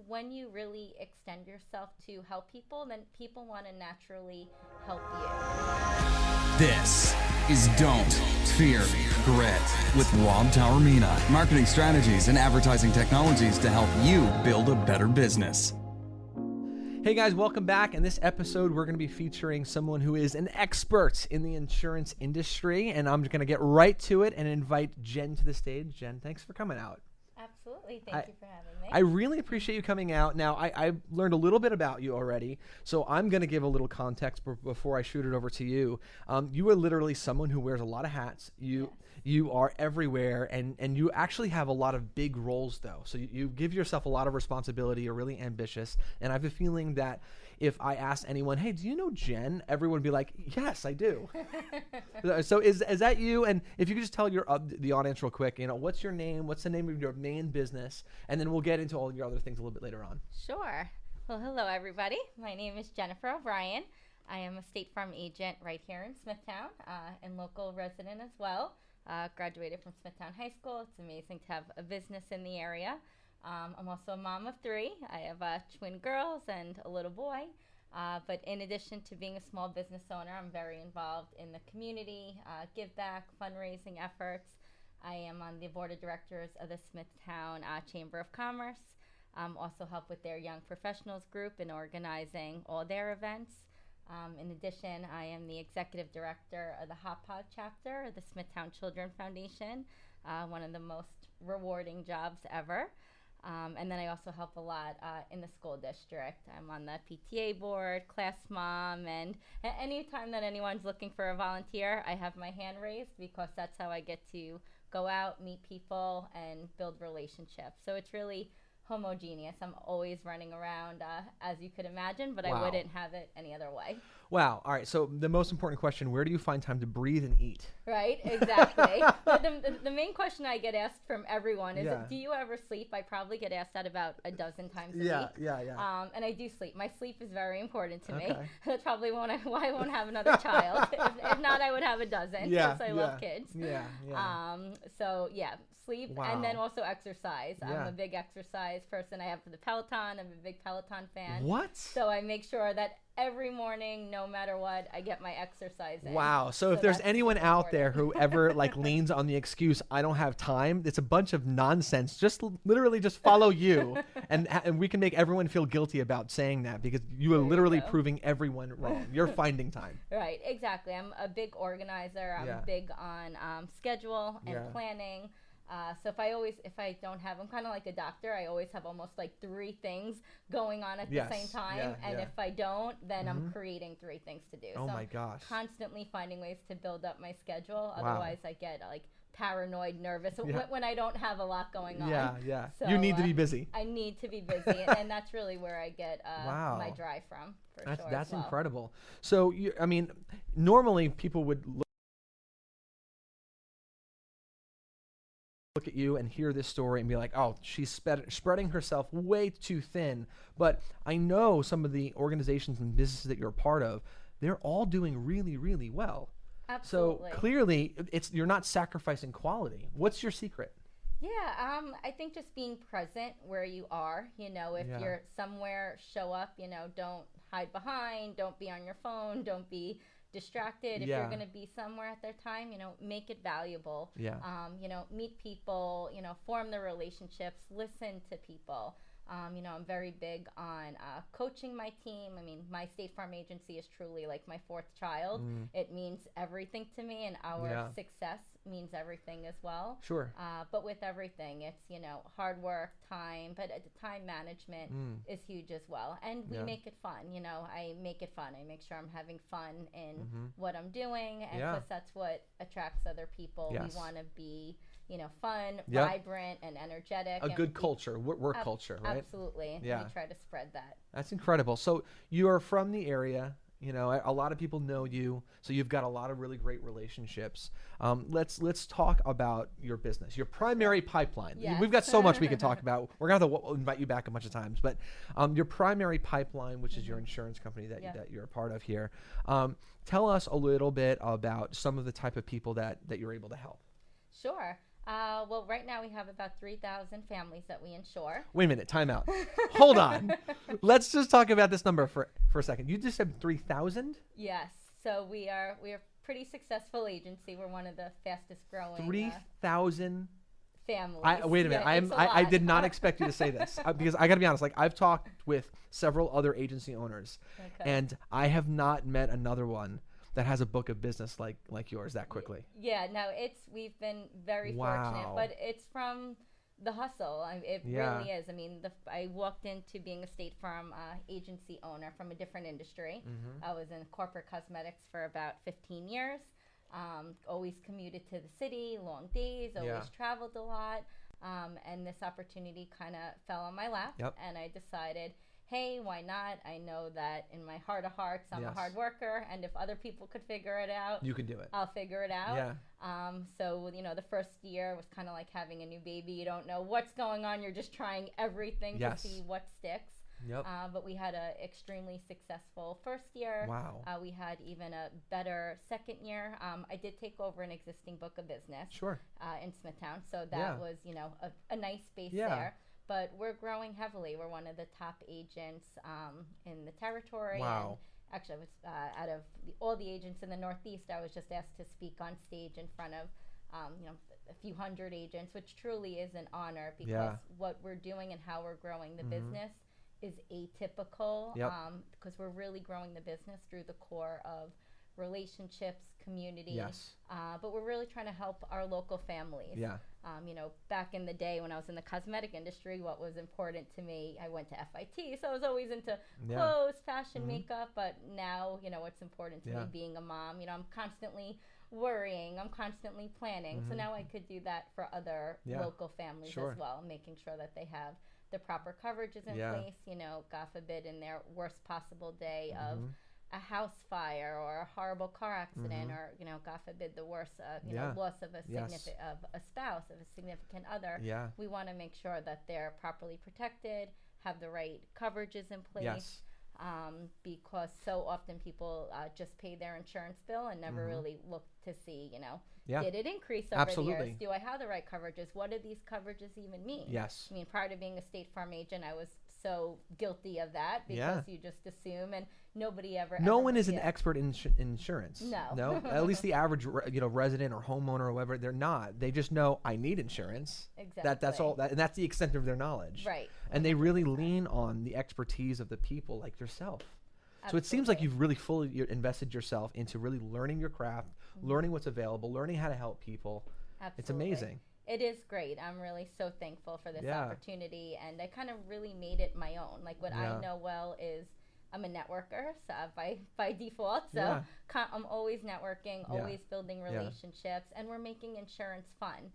when you really extend yourself to help people, then people want to naturally help you. This is Don't Fear Grit with Rob Taormina. Marketing strategies and advertising technologies to help you build a better business. Hey guys, welcome back. In this episode, we're going to be featuring someone who is an expert in the insurance industry, and I'm going to get right to it and invite Jen to the stage. Jen, thanks for coming out. Absolutely. Thank you for having me. I really appreciate you coming out. Now, I learned a little bit about you already, so I'm going to give a little context before I shoot it over to you. You are literally someone who wears a lot of hats. You are everywhere, and you actually have a lot of big roles, though. So you give yourself a lot of responsibility. You're really ambitious, and I have a feeling that if I asked anyone, hey, do you know Jen? Everyone would be like, yes, I do. So is that you? And if you could just tell the audience real quick, what's your name? What's the name of your main business? And then we'll get into all your other things a little bit later on. Sure. Well, hello, everybody. My name is Jennifer O'Brien. I am a State Farm agent right here in Smithtown and local resident as well. Graduated from Smithtown High School. It's amazing to have a business in the area. I'm also a mom of 3. I have twin girls and a little boy. But in addition to being a small business owner, I'm very involved in the community, give back, fundraising efforts. I am on the board of directors of the Smithtown Chamber of Commerce. Also help with their young professionals group in organizing all their events. In addition, I am the executive director of the Hot Pod chapter of the Smithtown Children Foundation, one of the most rewarding jobs ever. And then I also help a lot in the school district. I'm on the PTA board, class mom, and anytime that anyone's looking for a volunteer, I have my hand raised because that's how I get to go out, meet people, and build relationships. So it's really homogeneous. I'm always running around, as you could imagine, but Wow. I wouldn't have it any other way. Wow. All right. So the most important question, where do you find time to breathe and eat? Right, exactly. But the main question I get asked from everyone is, do you ever sleep? I probably get asked that about a dozen times a week. Yeah. And I do sleep. My sleep is very important to me. Okay. That's probably why I won't have another child. If not, I would have a dozen because I love kids. Yeah. So yeah, sleep. Wow. And then also exercise. Yeah. I'm a big exercise person. I have the Peloton. I'm a big Peloton fan. What? So I make sure that every morning, no matter what, I get my exercise in. Wow. So if there's anyone out important. there who ever leans on the excuse, I don't have time, it's a bunch of nonsense. Just literally just follow you. and we can make everyone feel guilty about saying that because you are literally proving everyone wrong. You're finding time. Right. Exactly. I'm a big organizer. I'm big on schedule and planning. So if I don't have, I'm kind of like a doctor. I always have almost like 3 things going on at the same time. If I don't, then I'm creating 3 things to do. Oh so my I'm gosh. constantly finding ways to build up my schedule. Otherwise I get like paranoid, nervous when I don't have a lot going on. Yeah. So, you need to be busy. I need to be busy. and that's really where I get my drive from, That's incredible. So, normally people would look at you and hear this story and be like, oh, she's spreading herself way too thin. But I know some of the organizations and businesses that you're a part of, they're all doing really, really well. Absolutely. So clearly you're not sacrificing quality. What's your secret? Yeah, I think just being present where you are, if you're somewhere, show up, don't hide behind, don't be on your phone, don't be distracted. If you're going to be somewhere at their time, make it valuable. Meet people, form the relationships, listen to people. I'm very big on coaching my team. My State Farm agency is truly like my 4th child. It means everything to me, and our success means everything as well. Sure. But with everything, it's, hard work, time, but time management is huge as well. And we make it fun. I make it fun. I make sure I'm having fun in what I'm doing, and because that's what attracts other people. Yes. We want to be fun, vibrant, and energetic. A good culture, work culture, right? Absolutely. And we try to spread that. That's incredible. So you are from the area. A lot of people know you, so you've got a lot of really great relationships. Let's talk about your business, your primary pipeline. Yes. We've got so much we can talk about. We're going to have to invite you back a bunch of times. But your primary pipeline, which is your insurance company that you're a part of here, tell us a little bit about some of the type of people that you're able to help. Sure. Well, right now we have about 3,000 families that we insure. Wait a minute, time out. Hold on. Let's just talk about this number for a second. You just said 3,000? Yes. So we are a pretty successful agency. We're one of the fastest growing 3,000 families. Wait a minute. I did not expect you to say this because I got to be honest. Like, I've talked with several other agency owners, and I have not met another one that has a book of business like yours that quickly. Yeah, no, we've been very fortunate, but it's from the hustle. It really is. I mean, I walked into being a State Farm agency owner from a different industry. I was in corporate cosmetics for about 15 years. Always commuted to the city, long days, always traveled a lot. And this opportunity kind of fell on my lap, and I decided, hey, why not? I know that in my heart of hearts, I'm a hard worker, and if other people could figure it out, you can do it. I'll figure it out. Yeah. So, the first year was kind of like having a new baby. You don't know what's going on. You're just trying everything to see what sticks. Yep. But we had an extremely successful first year. Wow. We had even a better second year. I did take over an existing book of business. Sure. In Smithtown. So that was, a nice base there. But we're growing heavily. We're one of the top agents in the territory. Wow. And actually, I was out of all the agents in the Northeast, I was just asked to speak on stage in front of, a few hundred agents, which truly is an honor because what we're doing and how we're growing the business is atypical because we're really growing the business through the core of relationships, community. Yes. But we're really trying to help our local families. Yeah. Back in the day when I was in the cosmetic industry, what was important to me, I went to FIT, so I was always into clothes, fashion, makeup, but now, what's important to me being a mom, I'm constantly worrying, I'm constantly planning. So now I could do that for other local families as well, making sure that they have the proper coverages in place, God forbid in their worst possible day of a house fire or a horrible car accident or, God forbid the worst, loss of a spouse, of a significant other. Yeah. We want to make sure that they're properly protected, have the right coverages in place. Yes. Because so often people just pay their insurance bill and never really look to see, did it increase over the years? Do I have the right coverages? What do these coverages even mean? Yes. I mean, prior to being a State Farm agent, I was so guilty of that because you just assume, and nobody ever. No one is an expert in insurance. No. At least the average, resident or homeowner or whatever, they're not. They just know I need insurance. Exactly. That's all. And that's the extent of their knowledge. Right. And they really lean on the expertise of the people like yourself. Absolutely. So it seems like you've really fully invested yourself into really learning your craft, learning what's available, learning how to help people. Absolutely. It's amazing. It is great. I'm really so thankful for this opportunity, and I kind of really made it my own. Like what I know well is I'm a networker, so by default. So I'm always networking, always building relationships, and we're making insurance fun.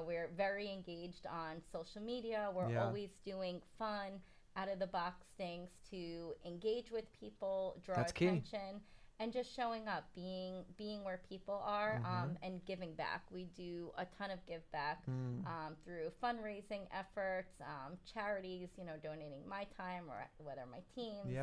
We're very engaged on social media. We're always doing fun, out of the box things to engage with people, draw attention. And just showing up, being where people are, and giving back. We do a ton of give back through fundraising efforts, charities, donating my time or whether my team's.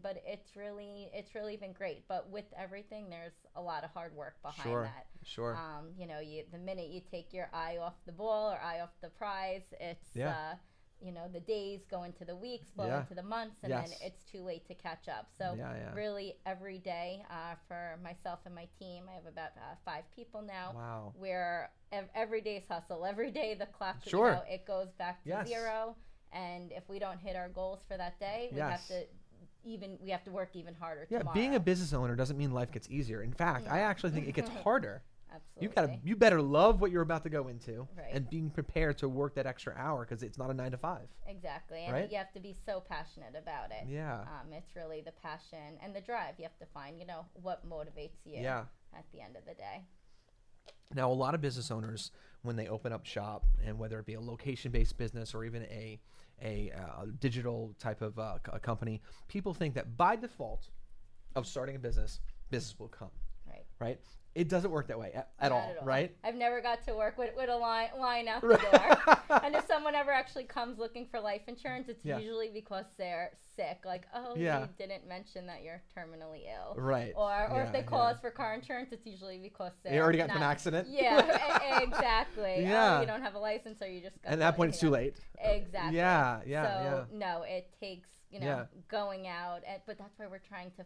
But it's really been great. But with everything, there's a lot of hard work behind that. Sure. The minute you take your eye off the ball or eye off the prize, it's the days go into the weeks, flow into the months, and then it's too late to catch up. So really every day for myself and my team, I have about 5 people now. Wow. Where every day's hustle. Every day the clock, it goes back to zero. And if we don't hit our goals for that day, we have to work even harder tomorrow. Being a business owner doesn't mean life gets easier. In fact, I actually think it gets harder. Absolutely. You better love what you're about to go into and being prepared to work that extra hour because it's not a 9 to 5. Exactly. And you have to be so passionate about it. Yeah. It's really the passion and the drive. You have to find, what motivates you at the end of the day. Now, a lot of business owners, when they open up shop, and whether it be a location-based business or even a digital type of a company, people think that by default of starting a business will come. Right. It doesn't work that way at Not all, at all. right? I've never got to work with a line out the Right. door. And if someone ever actually comes looking for life insurance, it's Yeah. usually because they're sick. Like, oh, Yeah. you didn't mention that you're terminally ill. Right. Or if they call yeah. us for car insurance, it's usually because They already got not, into an accident. Yeah, exactly. Yeah. Oh, you don't have a license, or you just got And at that point, it's too late. Exactly. Yeah, So no, it takes Yeah. going out, but that's why we're trying to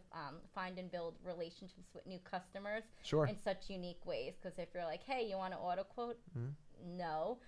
find and build relationships with new customers Sure. in such unique ways. Because if you're like, hey, you want to auto quote? Mm-hmm. No,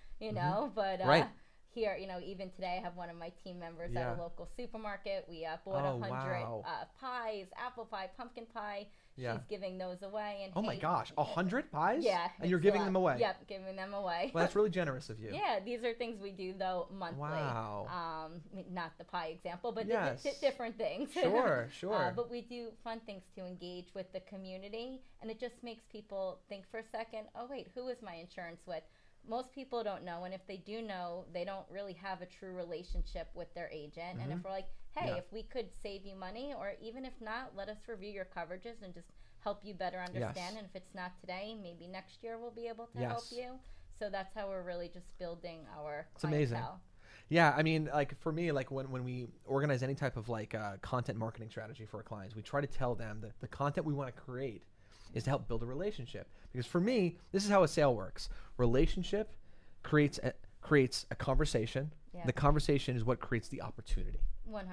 but Right. here, even today I have one of my team members Yeah. at a local supermarket. We bought Oh, 100 wow. pies, apple pie, pumpkin pie. Yeah. She's giving those away. And Oh my hey, gosh, 100 pies? Yeah. And you're it's a giving lot. them away? Yep, giving them away. Well, that's really generous of you. Yeah, these are things we do though monthly. Wow. Not the pie example, but Yes. different things. Sure, sure. But we do fun things to engage with the community, and it just makes people think for a second. Oh wait, who is my insurance with? Most people don't know, and if they do know, they don't really have a true relationship with their agent. And if we're like, hey, Yeah. if we could save you money, or even if not, let us review your coverages and just help you better understand. Yes. And if it's not today, maybe next year we'll be able to help Yes. you. So that's how we're really just building our It's amazing. clientele. Yeah, I mean, like for me, like when we organize any type of like content marketing strategy for our clients, we try to tell them that the content we want to create is to help build a relationship. Because for me, this is how a sale works. Relationship creates a conversation. Yeah. The conversation is what creates the opportunity. 100%.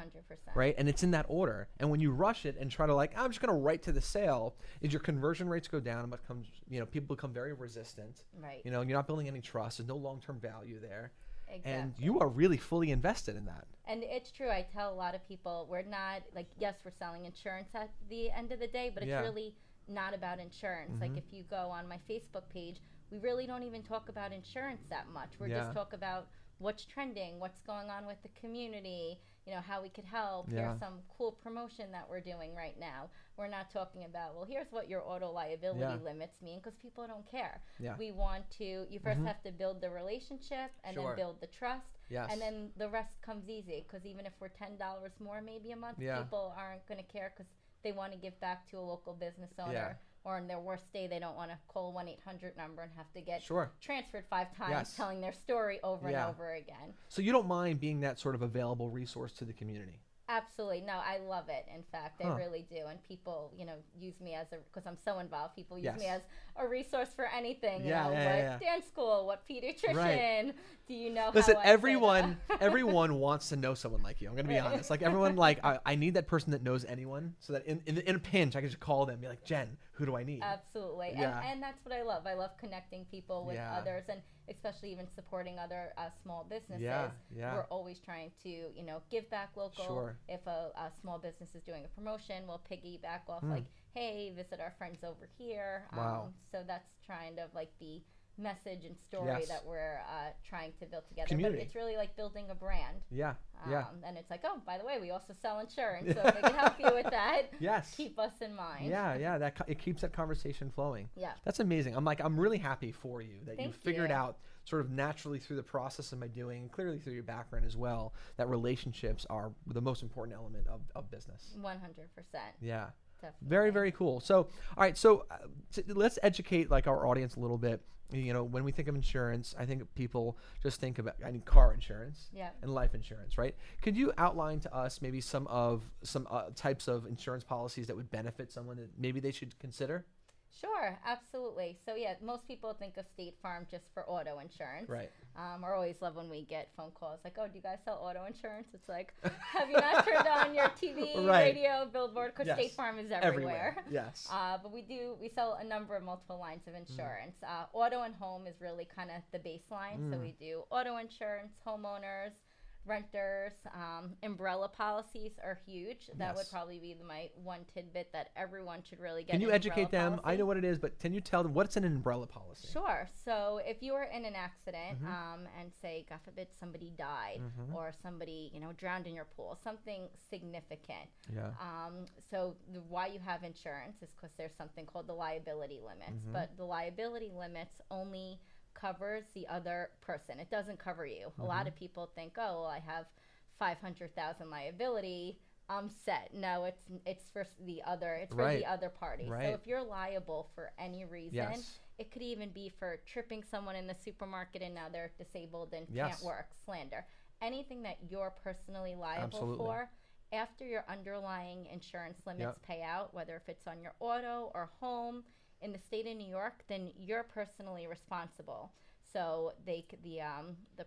Right? And it's in that order. And when you rush it and try to like, I'm just going to write to the sale, is your conversion rates go down and becomes, people become very resistant. Right. You're not building any trust. There's no long-term value there. Exactly. And you are really fully invested in that. And it's true. I tell a lot of people, we're not like, yes, we're selling insurance at the end of the day, but it's Yeah. really not about insurance. Like if you go on my Facebook page, we really don't even talk about insurance that much. We're Yeah. just talk about what's trending, what's going on with the community, how we could help. Yeah. Here's some cool promotion that we're doing right now. We're not talking about, well, here's what your auto liability Yeah. limits mean, because people don't care. Yeah. We want to, you first have to build the relationship and Sure. then build the trust. Yes. And then the rest comes easy, because even if we're $10 more maybe a month, Yeah. people aren't going to care because they want to give back to a local business owner. Yeah. Or on their worst day, they don't want to call 1-800 number and have to get Sure. transferred 5 times Yes. telling their story over Yeah. and over again. So you don't mind being that sort of available resource to the community? Absolutely. No, I love it. In fact, Huh. I really do. And people, use me because I'm so involved. People use Yes. me as a resource for anything. Yeah, what yeah. dance school, what pediatrician, do you know Listen, how I everyone wants to know someone like you. I'm gonna be honest. Like everyone, like I need that person that knows anyone, so that in a pinch I can just call them and be like, Jen, who do I need? Absolutely. Yeah. And that's what I love. I love connecting people with Yeah. others, and especially even supporting other small businesses. Yeah, yeah. We're always trying to, give back local. Sure. If a small business is doing a promotion, we'll piggyback off like, hey, visit our friends over here. Wow. So that's trying of like the message and story Yes. that we're trying to build together. Community. But it's really like building a brand. Yeah, yeah. And it's like, oh, by the way, we also sell insurance. So if I can help you with that, Yes. keep us in mind. Yeah. It keeps that conversation flowing. Yeah. That's amazing. I'm really happy for you that you Thank figured you. out sort of naturally through the process of my doing, and clearly through your background as well, that relationships are the most important element of business. 100%. Yeah. Definitely. Very, very cool. So, all right. So let's educate like our audience a little bit. When we think of insurance, I think people just think about car insurance Yeah. and life insurance, right? Could you outline to us maybe some types of insurance policies that would benefit someone that maybe they should consider? Sure, absolutely. So yeah, most people think of State Farm just for auto insurance. Right. I always love when we get phone calls like, oh, do you guys sell auto insurance? It's like, have you not turned on your TV, Right. radio, billboard? Because Yes. State Farm is everywhere. Yes. But we sell a number of multiple lines of insurance. Auto and home is really kind of the baseline. So we do auto insurance, homeowners, renters, umbrella policies are huge. That would Yes. probably be my one tidbit that everyone should really get. Can you an educate umbrella them? I policy. know what it is, but can you tell them what's an umbrella policy? Sure. So if you were in an accident, and say, God forbid, somebody died or somebody, drowned in your pool, something significant. Yeah. So why you have insurance is because there's something called the liability limits. But the liability limits only covers the other person. It doesn't cover you. A lot of people think, oh, well, I have 500,000 liability, I'm set. No, it's for the other. It's for Right. the other party. Right. So if you're liable for any reason, Yes. it could even be for tripping someone in the supermarket and now they're disabled and Yes. can't work, slander. Anything that you're personally liable Absolutely. for, after your underlying insurance limits pay out, whether if it's on your auto or home in the state of New York, then you're personally responsible. So the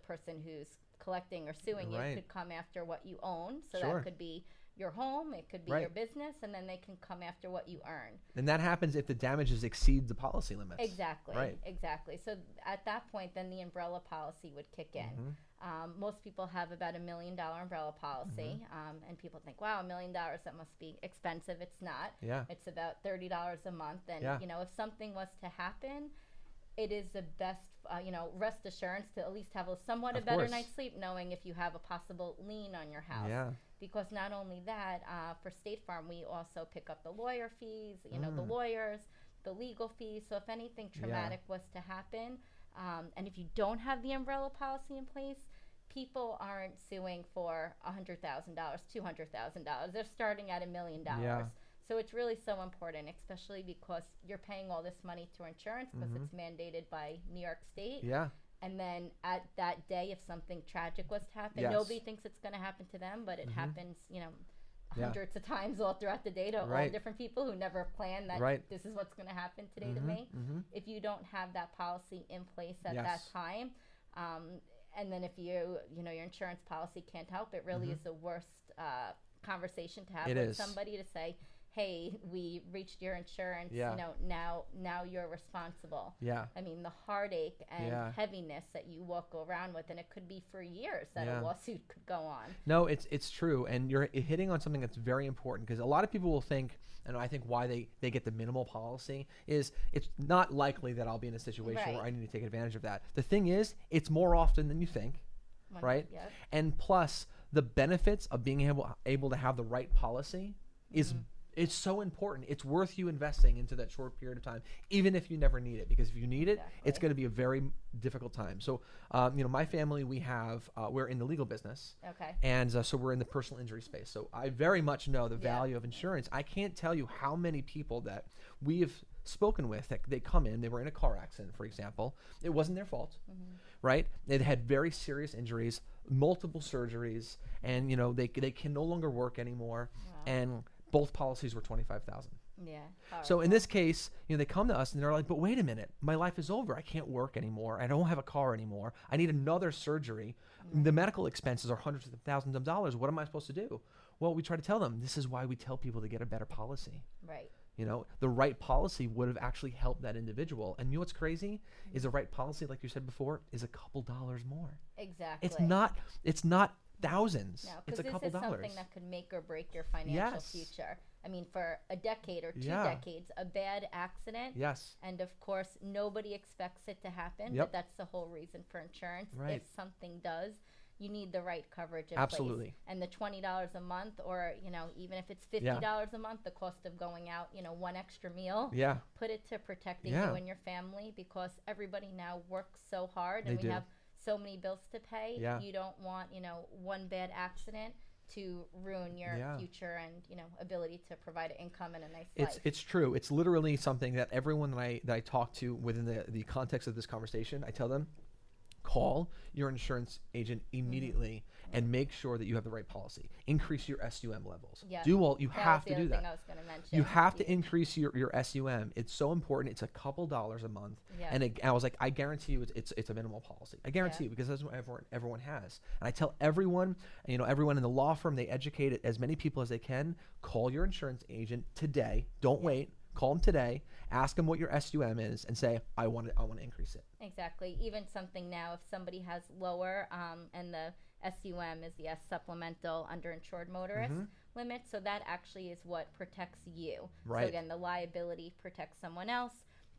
person who's collecting or suing you Right. could come after what you own. So Sure. that could be your home, it could be Right. your business, and then they can come after what you earn. And that happens if the damages exceed the policy limits. Exactly. Right. Exactly. So at that point, then the umbrella policy would kick in. Mm-hmm. Most people have about $1 million umbrella policy, and people think, "Wow, $1 million, that must be expensive." It's not. Yeah. It's about $30 a month, and Yeah. if something was to happen, it is the best, rest assurance to at least have a somewhat Of a better course. night's sleep, knowing if you have a possible lien on your house. Yeah. Because not only that, for State Farm, we also pick up the lawyer fees, the lawyers, the legal fees. So if anything traumatic was to happen, and if you don't have the umbrella policy in place, people aren't suing for $100,000, $200,000. They're starting at $1 million. Yeah. So it's really so important, especially because you're paying all this money to insurance because it's mandated by New York State. Yeah. And then at that day, if something tragic was to happen, Yes. nobody thinks it's going to happen to them, but it happens, Yeah. hundreds of times all throughout the day to all Right. different people who never planned that Right. this is what's going to happen today to me. If you don't have that policy in place at that Yes. time, and then if your insurance policy can't help, it really is the worst conversation to have It with is. somebody to say, hey, we reached your insurance, Yeah. now you're responsible. Yeah. I mean, the heartache and Yeah. heaviness that you walk around with, and it could be for years that Yeah. a lawsuit could go on. No, it's true, and you're hitting on something that's very important because a lot of people will think, and I think why they get the minimal policy is it's not likely that I'll be in a situation Right. where I need to take advantage of that. The thing is, it's more often than you think, right? Yep. And plus, the benefits of being able to have the right policy is it's so important. It's worth you investing into that short period of time, even if you never need it. Because if you need it, it's going to be a very difficult time. So, my family, we're in the legal business. Okay. And so we're in the personal injury space. So I very much know the value of insurance. I can't tell you how many people that we have spoken with that they come in, they were in a car accident, for example. It wasn't their fault, right? They had very serious injuries, multiple surgeries, and they can no longer work anymore. Wow. And both policies were $25,000. Yeah. So in this case, they come to us and they're like, "But wait a minute, my life is over. I can't work anymore. I don't have a car anymore. I need another surgery. The medical expenses are hundreds of thousands of dollars. What am I supposed to do?" Well, we try to tell them, this is why we tell people to get a better policy. Right. The right policy would have actually helped that individual. And what's crazy is the right policy, like you said before, is a couple dollars more. Exactly. It's not thousands. No, It's because a couple this is dollars. something that could make or break your financial Yes. future. I mean, for a decade or two Yeah. decades, a bad accident. Yes. And of course, nobody expects it to happen, Yep. but that's the whole reason for insurance. Right. If something does, you need the right coverage in Absolutely. place. And the $20 a month, or even if it's $50 a month, the cost of going out, one extra meal. Yeah. Put it to protecting Yeah. you and your family, because everybody now works so hard, and They we do. have so many bills to pay. Yeah. You don't want one bad accident to ruin your Yeah. future and ability to provide an income and a nice It's life. it's true. It's literally something that everyone that I talk to within the context of this conversation, I tell them, call your insurance agent immediately and make sure that you have the right policy. Increase your SUM levels. Yeah. You That have was the to other do thing that. I was going to mention. You have to increase your SUM. It's so important. It's a couple dollars a month. Yeah. And I was like, I guarantee you it's a minimal policy. I guarantee you, because that's what everyone has. And I tell everyone, everyone in the law firm, they educate as many people as they can. Call your insurance agent today. Don't wait. Call them today. Ask them what your SUM is and say, I want to increase it. Exactly. Even something now, if somebody has lower, and the SUM is the supplemental underinsured motorist limit, so that actually is what protects you. Right. So again, the liability protects someone else.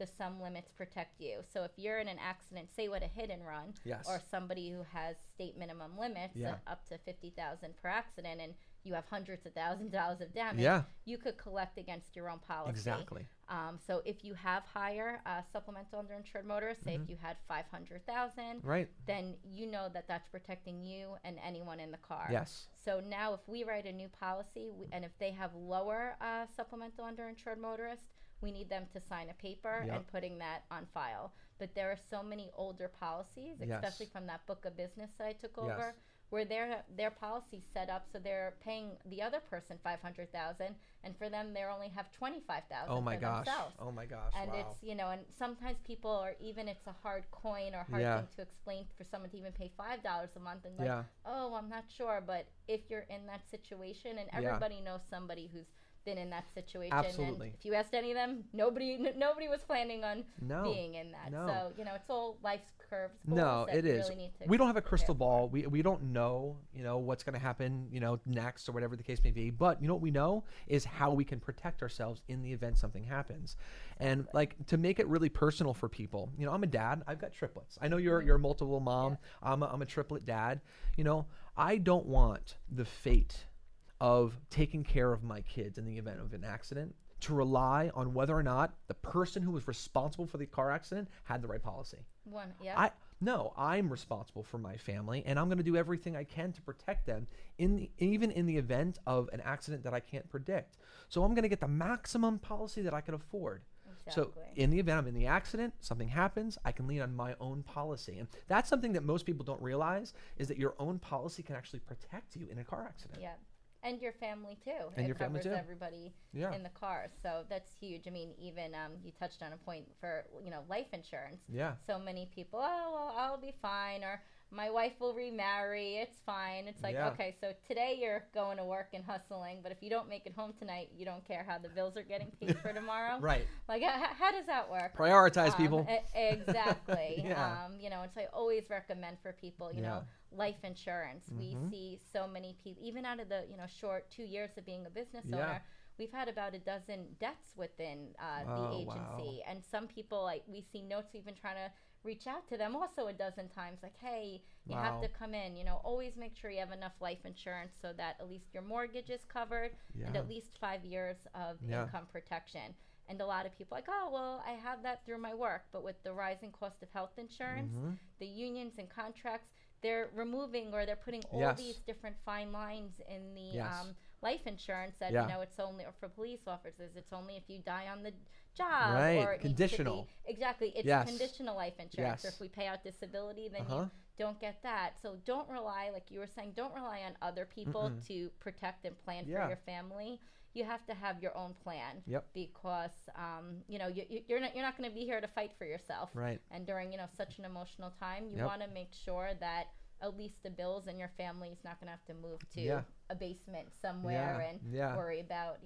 the sum limits protect you. So if you're in an accident, say with a hit and run, Yes. or somebody who has state minimum limits Yeah. up to 50,000 per accident, and you have hundreds of thousands of dollars of damage, Yeah. you could collect against your own policy. Exactly. So if you have higher supplemental underinsured motorists, say if you had 500,000, Right. then you know that that's protecting you and anyone in the car. Yes. So now if we write a new policy, and if they have lower supplemental underinsured motorists, we need them to sign a paper Yep. and putting that on file. But there are so many older policies, especially from that book of business that I took over, where their policy's set up so they're paying the other person 500,000, and for them they only have 25,000 Oh my for gosh. themselves. Oh my gosh. And wow. it's, and sometimes people are, even it's a hard coin or hard thing to explain for someone to even pay $5 a month, and like, oh, I'm not sure. But if you're in that situation, and everybody knows somebody who's been in that situation, Absolutely. and if you asked any of them, nobody was planning on being in that. No. So it's all life's curves. No, that it is. Really need to We don't have a crystal prepare for. ball. We don't know, what's going to happen, next or whatever the case may be. But what we know is how we can protect ourselves in the event something happens. And like, to make it really personal for people, I'm a dad. I've got triplets. I know you're a multiple mom. Yeah. I'm a triplet dad. I don't want the fate of taking care of my kids in the event of an accident to rely on whether or not the person who was responsible for the car accident had the right policy. I'm responsible for my family, and I'm going to do everything I can to protect them even in the event of an accident that I can't predict. So I'm going to get the maximum policy that I can afford. Exactly. So in the event I'm in the accident, something happens, I can lean on my own policy. And that's something that most people don't realize, is that your own policy can actually protect you in a car accident. Yeah. And your family too. And it your family covers too. Everybody Yeah. in the car. So that's huge. I mean, even you touched on a point for life insurance. Yeah. So many people, oh well, I'll be fine, or my wife will remarry. It's fine. It's like, okay, so today you're going to work and hustling, but if you don't make it home tonight, you don't care how the bills are getting paid for tomorrow. Right. Like, how does that work? Prioritize people. Exactly. Yeah. And so I always recommend for people, life insurance. We see so many people, even out of the, short 2 years of being a business owner, we've had about a dozen deaths within the agency. Wow. And some people, like, we see notes, we've been trying to reach out to them also a dozen times, like, hey, you have to come in, always make sure you have enough life insurance so that at least your mortgage is covered and at least 5 years of income protection. And a lot of people are like, oh, well, I have that through my work. But with the rising cost of health insurance, the unions and contracts, they're removing, or they're putting all these different fine lines in the life insurance that, it's only, or for police officers, it's only if you die on the job. Right. Or it Conditional. needs to be, exactly. It's conditional life insurance. Or if we pay out disability, then you don't get that. So don't rely, like you were saying, don't rely on other people to protect and plan for your family. You have to have your own plan. Yep. Because you're not going to be here to fight for yourself. Right. And during such an emotional time, you want to make sure that at least the bills and your family is not going to have to move to a basement somewhere and worry about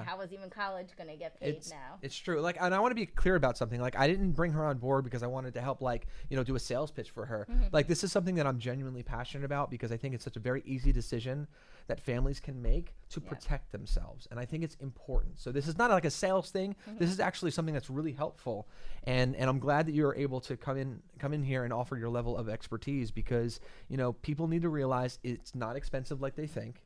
how is even college going to get paid now? It's true. Like, and I want to be clear about something. Like, I didn't bring her on board because I wanted to help, like, do a sales pitch for her. Like, this is something that I'm genuinely passionate about, because I think it's such a very easy decision that families can make to protect themselves. And I think it's important. So this is not like a sales thing. This is actually something that's really helpful. And I'm glad that you're able to come in here and offer your level of expertise, because, people need to realize it's not expensive like they think.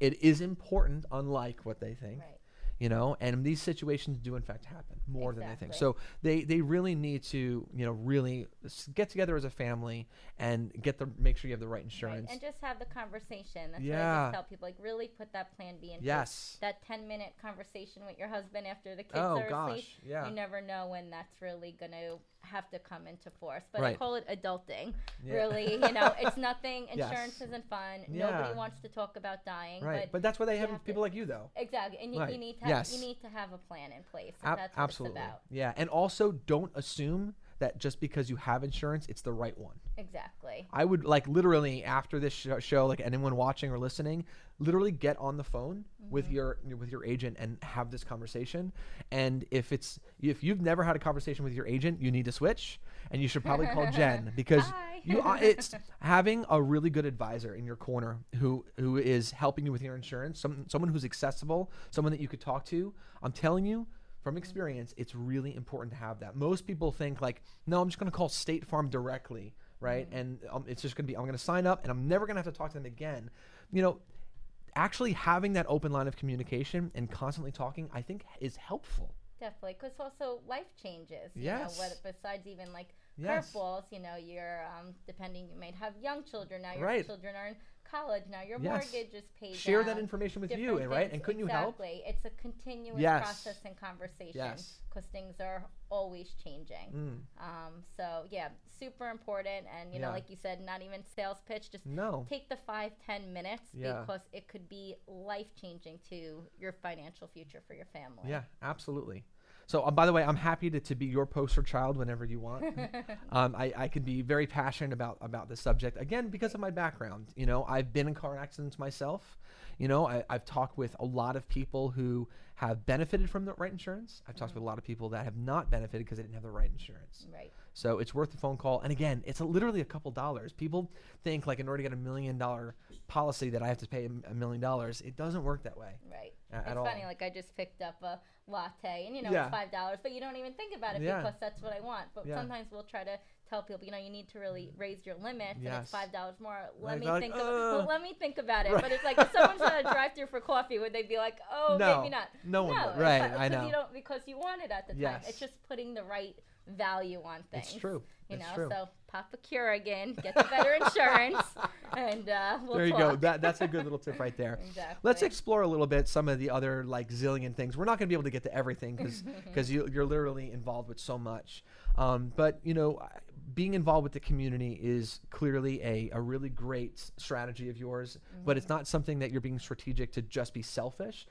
It is important, unlike what they think. Right. And these situations do in fact happen more than they think. So they really need to, really get together as a family and make sure you have the right insurance. Right. And just have the conversation. That's what I just tell people. Like, really put that plan B into that 10-minute conversation with your husband after the kids are asleep. You never know when that's really going to have to come into force. But I call it adulting. Really, it's nothing. Insurance isn't fun. Nobody wants to talk about dying. Right. But that's why they have people like you, though. Exactly. And you need to have a plan in place. That's what it's about. Yeah. And also, don't assume that just because you have insurance, it's the right one. Exactly. I would, like, literally after this show, like, anyone watching or listening, literally get on the phone with your agent and have this conversation. And if you've never had a conversation with your agent, you need to switch, and you should probably call Jen, because it's having a really good advisor in your corner who is helping you with your insurance, someone who's accessible, someone that you could talk to. I'm telling you, from experience, it's really important to have that. Most people think like, no, I'm just going to call State Farm directly, right? And it's just going to be, I'm going to sign up and I'm never going to have to talk to them again. You know, actually having that open line of communication and constantly talking, I think is helpful. Definitely, because also life changes. You Yes. know, besides even like Yes. curveballs, you know, you're depending, you might have young children now. Your Right. children are in college now. Your Yes. mortgage is paid. Share down, that information with you, different right? things. And couldn't you help? Exactly. It's a continuous Yes. process and conversation Yes. because things are always changing. So yeah, super important. And you know, Yeah. like you said, not even sales pitch. Just No. take the 5-10 minutes Yeah. because it could be life changing to your financial future for your family. Yeah, absolutely. So, by the way, I'm happy to be your poster child whenever you want. I can be very passionate about this subject, again, because of my background. You know, I've been in car accidents myself. You know, I've talked with a lot of people who have benefited from the right insurance. I've talked with a lot of people that have not benefited because they didn't have the right insurance. Right. So it's worth the phone call. And again, it's literally a couple dollars. People think like in order to get $1 million policy that I have to pay $1 million. It doesn't work that way. Right. At It's all. funny, like I just picked up a latte and, you know, Yeah. it's $5, but you don't even think about it Yeah. because that's what I want. But Yeah. sometimes we'll try to tell people, you know, you need to really raise your limits and it's Yes. $5 more. Like, they're like, Let me think about it. Right. But it's like if someone's at a drive-thru for coffee, would they be like, oh, No. maybe not? No one would. it's Right, not- I 'cause know. You don't, because you want it at the time. Yes. It's just putting the right value on things. It's true. You It's know, true. so pop a Keurig, get the better insurance, and we'll There you talk. go. That's a good little tip right there. Exactly. Let's explore a little bit some of the other like zillion things. We're not going to be able to get to everything because you're literally involved with so much. But you know, being involved with the community is clearly a really great strategy of yours. But it's not something that you're being strategic to just be selfish.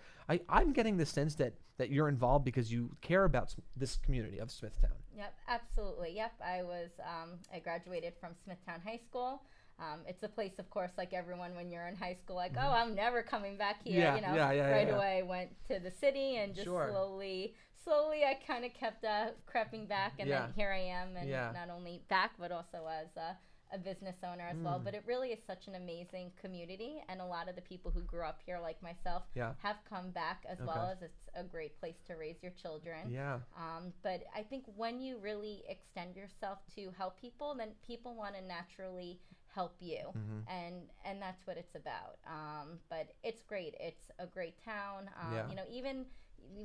I'm getting the sense that you're involved because you care about this community of Smithtown. Yep, absolutely. Yep, I graduated from Smithtown High School. It's a place, of course, like everyone when you're in high school, like, oh, I'm never coming back here. Yeah, you know, yeah, right yeah. away went to the city and just Sure. slowly I kind of kept creeping back, and Yeah. then here I am, and Yeah. not only back but also as a business owner as well. But it really is such an amazing community, and a lot of the people who grew up here, like myself, Yeah. have come back as well, Okay. as it's a great place to raise your children. Yeah. But I think when you really extend yourself to help people, then people want to naturally help you, and that's what it's about. But it's great. It's a great town. Yeah. You know, even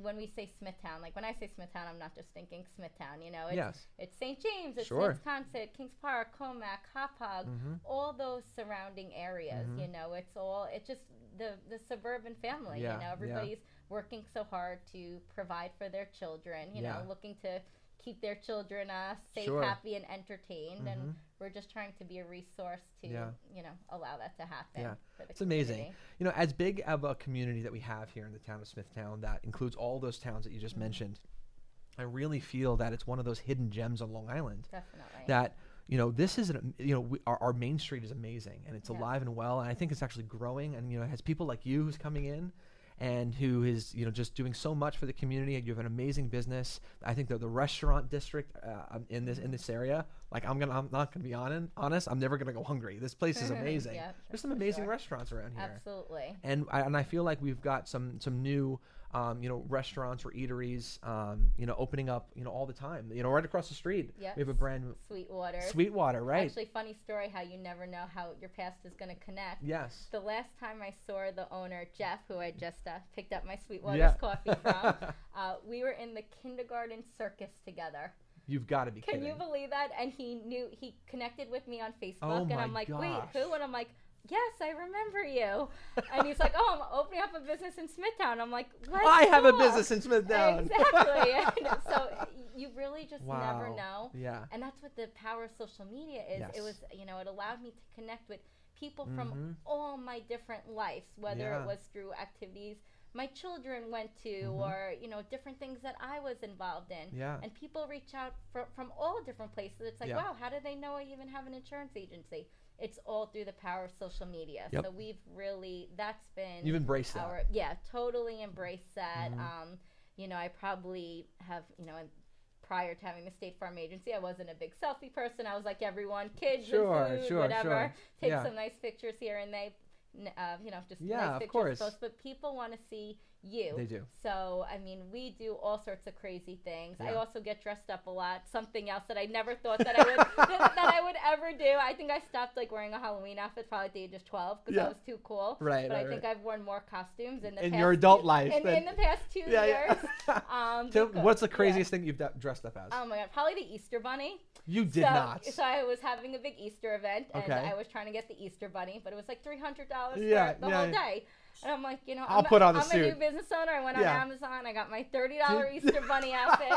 when we say Smithtown, like when I say Smithtown, I'm not just thinking Smithtown. You know, it's Yes. it's St. James, it's Sure. Wisconsin, Kings Park, Comac, Hauppauge, all those surrounding areas. You know, it's just the suburban family. Yeah, You know, yeah. everybody's working so hard to provide for their children. You Yeah. know, looking to keep their children safe, Sure. happy, and entertained. And we're just trying to be a resource to, Yeah. you know, allow that to happen. Yeah. For the It's amazing. community. You know, as big of a community that we have here in the town of Smithtown that includes all those towns that you just mentioned, I really feel that it's one of those hidden gems on Long Island. Definitely. That, you know, this is, our Main Street is amazing and it's Yeah. alive and well. And I think it's actually growing. And, you know, it has people like you who's coming in and who is, you know, just doing so much for the community. You have an amazing business. I think that the restaurant district in this area, like I'm not gonna be honest. I'm never gonna go hungry. This place is amazing. Yeah, There's some for amazing sure. restaurants around here. Absolutely. And I feel like we've got some new, restaurants or eateries, opening up, all the time. Right across the street, Yep. we have a brand new Sweetwater, right? Actually, funny story how you never know how your past is going to connect. Yes. The last time I saw the owner, Jeff, who I just picked up my Sweetwater's Yeah. coffee from, we were in the kindergarten circus together. You've got to be Can kidding. you believe that? And he connected with me on Facebook, Oh and my I'm like, gosh. wait, who? And I'm like, yes, I remember you. And he's like, oh, I'm opening up a business in Smithtown. I'm like, let's I have a talk. business in Smithtown. Exactly. And so you really just Wow. never know. Yeah. And that's what the power of social media is. Yes. It was, it allowed me to connect with people from all my different lives, whether Yeah. it was through activities my children went to or, different things that I was involved in. Yeah. And people reach out from all different places. It's like, Yeah. wow, how do they know I even have an insurance agency? It's all through the power of social media. Yep. So we've really, that's been You've embraced that. Yeah, totally embraced that. I probably have, prior to having the State Farm agency, I wasn't a big selfie person. I was like everyone, kids Sure, and food, sure, whatever. sure. Take Yeah. some nice pictures here and just Yeah, nice of pictures course. posts, but people want to see you. They do. So, I mean, we do all sorts of crazy things. I Yeah. also get dressed up a lot. Something else that I never thought that I would that I would ever do. I think I stopped like wearing a Halloween outfit probably at the age of 12 because Yeah. I was too cool. Right, But right, I think right. I've worn more costumes in the In past your adult few- life in than- the past 2 Yeah, years. yeah. Because- What's the yeah. craziest thing you've dressed up as? Oh my god, probably the Easter Bunny. You did so, not. So I was having a big Easter event, and Okay. I was trying to get the Easter Bunny, but it was like $300 Yeah, for the yeah, whole yeah. day. And I'm like, I'll put on the I'm a suit. new business owner. I went Yeah. on Amazon. I got my $30 Easter Bunny outfit.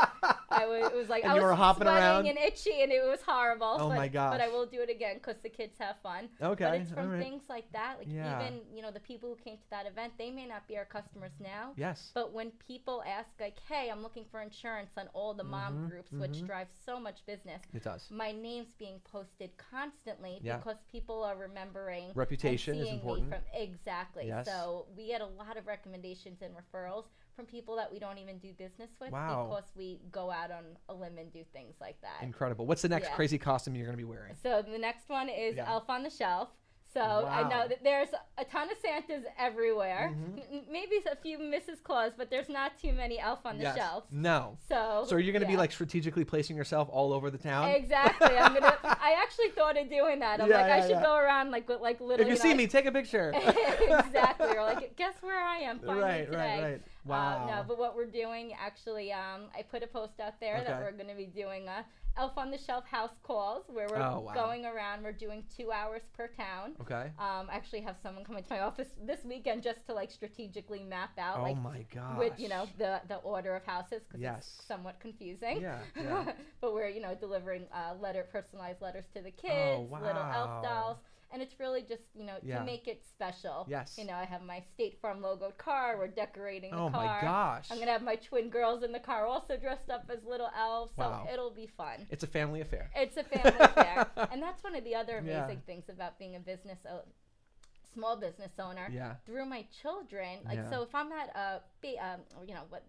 It was like And I you was were hopping sweating around? and itchy, and it was horrible. Oh but, my gosh. But I will do it again because the kids have fun. Okay, But it's from all right. things like that. Like Yeah. even the people who came to that event, they may not be our customers now. Yes. But when people ask like, "Hey, I'm looking for insurance," on all the mom groups, which drives so much business, It does. my name's being posted constantly Yeah. because people are remembering Reputation and is seeing important. me from exactly. Yes. So we had a lot of recommendations and referrals from people that we don't even do business with Wow. because we go out on a limb and do things like that. Incredible. What's the next Yeah. crazy costume you're going to be wearing? So the next one is Yeah. Elf on the Shelf. So I Wow. know that there's a ton of Santas everywhere. Mm-hmm. Maybe a few Mrs. Claus, but there's not too many Elf on the Yes. Shelf. No. So So are you going to be yeah. like strategically placing yourself all over the town? Exactly. I actually thought of doing that. I'm Yeah, like, yeah, I should yeah. go around like with like little. If you see me, take a picture. Exactly. Or like, guess where I am? Find me Right, today. right. Wow. No, but what we're doing actually, I put a post out there that Okay. we're going to be doing Elf on the Shelf house calls where we're Oh, wow. going around. We're doing 2 hours per town. Okay. I actually have someone coming to my office this weekend just to like strategically map out Oh like my gosh. with the order of houses because Yes. it's somewhat confusing. Yeah, yeah. But we're delivering personalized letters to the kids, little wow. elf dolls, and it's really just Yeah. to make it special. Yes. I have my State Farm logoed car. We're decorating the Oh car. my gosh. I'm gonna have my twin girls in the car also dressed up as little elves, so Wow. it'll be fun. It's a family affair. It's a family affair, and that's one of the other Yeah. amazing things about being a small business owner. Yeah. Through my children, like Yeah. so, if I'm at a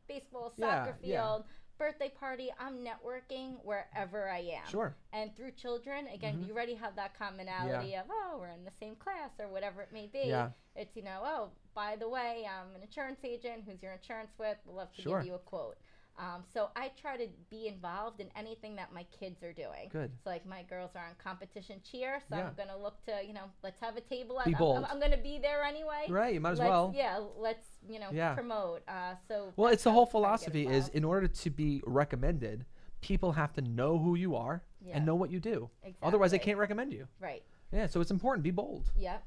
baseball, Yeah, soccer yeah. field, birthday party, I'm networking wherever I am. Sure. And through children, again, you already have that commonality of we're in the same class or whatever it may be. Yeah. It's by the way, I'm an insurance agent. Who's your insurance with? We'd love to Sure. give you a quote. So I try to be involved in anything that my kids are doing. Good. So like my girls are on competition cheer, so Yeah. I'm gonna look to let's have a table. Be bold. I'm gonna be there anyway. Right. You might as Let's- well. Yeah, let's Yeah. promote. So Well, that's it's the how whole I try to get philosophy is involved. in order to be recommended, people have to know who you are Yeah. and know what you do. Otherwise, they Exactly. can't recommend you. Right. Yeah. So it's important. Be bold. Yep.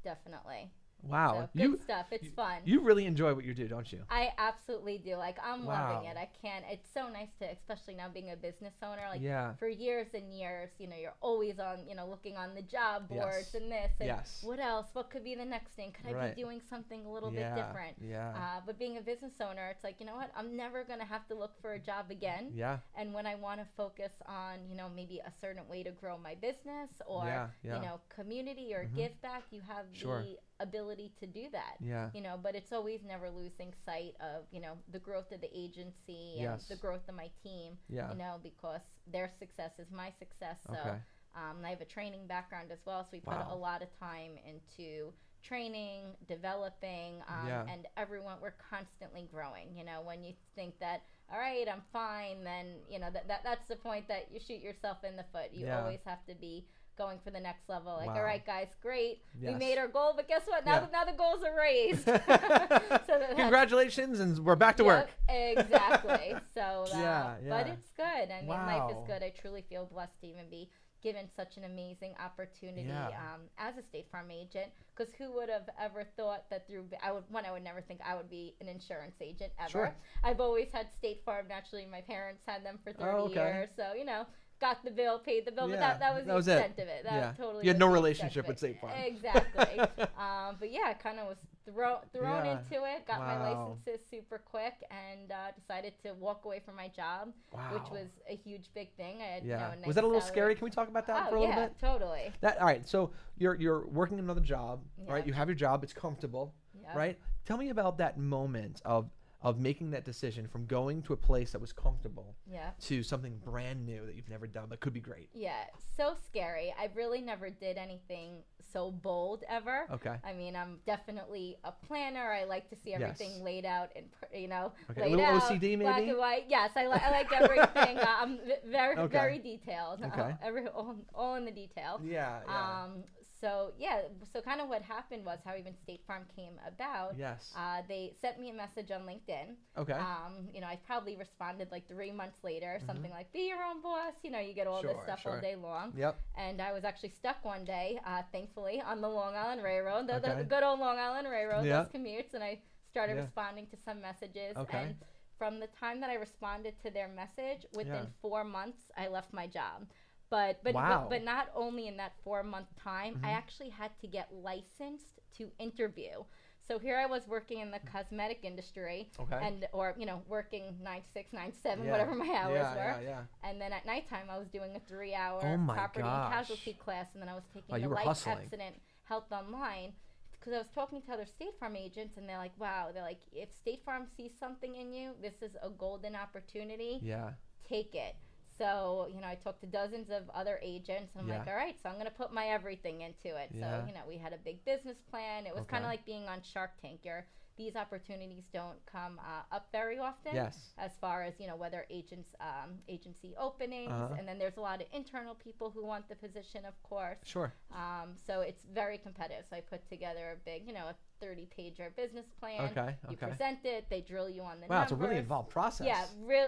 Definitely. Wow. So good stuff. It's fun. You really enjoy what you do, don't you? I absolutely do. Like I'm loving Wow. it. I can't. It's so nice to, especially now being a business owner. Like Yeah. for years and years, you're always on, looking on the job boards Yes. and this and Yes. what else? What could be the next thing? Could I Right. be doing something a little Yeah, bit different? yeah. But being a business owner, it's like, you know what? I'm never gonna have to look for a job again. Yeah. And when I want to focus on, maybe a certain way to grow my business or, Yeah, yeah. community or give back, you have Sure. the ability to do that. Yeah. But it's always never losing sight of, the growth of the agency and Yes. the growth of my team, Yeah. because their success is my success. So Okay. I have a training background as well. So we put Wow. a lot of time into training, developing, Yeah. and everyone, we're constantly growing. When you think that, all right, I'm fine, then, that's the point that you shoot yourself in the foot. You Yeah. always have to be going for the next level. Like, Wow. all right, guys, great. We Yes. made our goal, but guess what? Now, Yeah. now the goals are raised. Congratulations, and we're back to work. Exactly. So, Yeah, but yeah. it's good. I mean, life is Wow. good. I truly feel blessed to even be given such an amazing opportunity Yeah. as a State Farm agent. Because who would have ever thought that I would never think I would be an insurance agent ever. Sure. I've always had State Farm. Naturally, my parents had them for 30 Oh, okay. years. So, got the bill, paid the bill, Yeah, but that was that the was it. extent of it. That Yeah. totally You had was no the relationship extent with of it. State Farm. Exactly. But yeah, I kind of was thrown Yeah. into it, got my Wow. licenses super quick, and decided to walk away from my job, which Wow. was a huge, big thing. I had, Yeah. a nice Was that a little salary. scary? Can we talk about that Oh, for a little yeah, bit? totally. All right. So you're working another job, Yeah. right? You have your job. It's comfortable, Yeah. right? Tell me about that moment of of making that decision from going to a place that was comfortable Yeah. to something brand new that you've never done that could be great? Yeah, so scary. I really never did anything so bold ever. Okay. I mean, I'm definitely a planner. I like to see everything laid out and Okay. A laid little out, OCD black maybe? and white. Yes, I like everything. I'm very Okay. very detailed. Okay. All in the detail. Yeah. So kind of what happened was how even State Farm came about. Yes. They sent me a message on LinkedIn. Okay. I probably responded like 3 months later, something like, be your own boss. You get all this stuff all day long. Yep. And I was actually stuck one day, thankfully, on the Long Island Railroad, the Okay. good old Long Island Railroad, Yep. those commutes, and I started Yeah. responding to some messages. Okay. And from the time that I responded to their message, within 4 months, I left my job. But Wow. but not only in that 4-month time, I actually had to get licensed to interview. So here I was working in the cosmetic industry, Okay. or working 9 to 6, 9 to 7, Yeah. whatever my hours were. Yeah. And then at nighttime, I was doing a 3-hour Oh my property gosh. and casualty class, and then I was taking the you were life hustling. accident health online. Because I was talking to other State Farm agents, and they're like, wow, if State Farm sees something in you, this is a golden opportunity. Yeah. Take it. So, I talked to dozens of other agents, and I'm like, all right, so I'm going to put my everything into it. Yeah. So, we had a big business plan. It was kind of Okay. like being on Shark Tank. These opportunities don't come up very often. Yes. As far as, whether agency openings, Uh-huh. and then there's a lot of internal people who want the position, of course. Sure. So it's very competitive. So I put together a big, a 30-pager business plan. Okay. You Okay. present it. They drill you on the Wow, numbers. it's a really involved process. Yeah,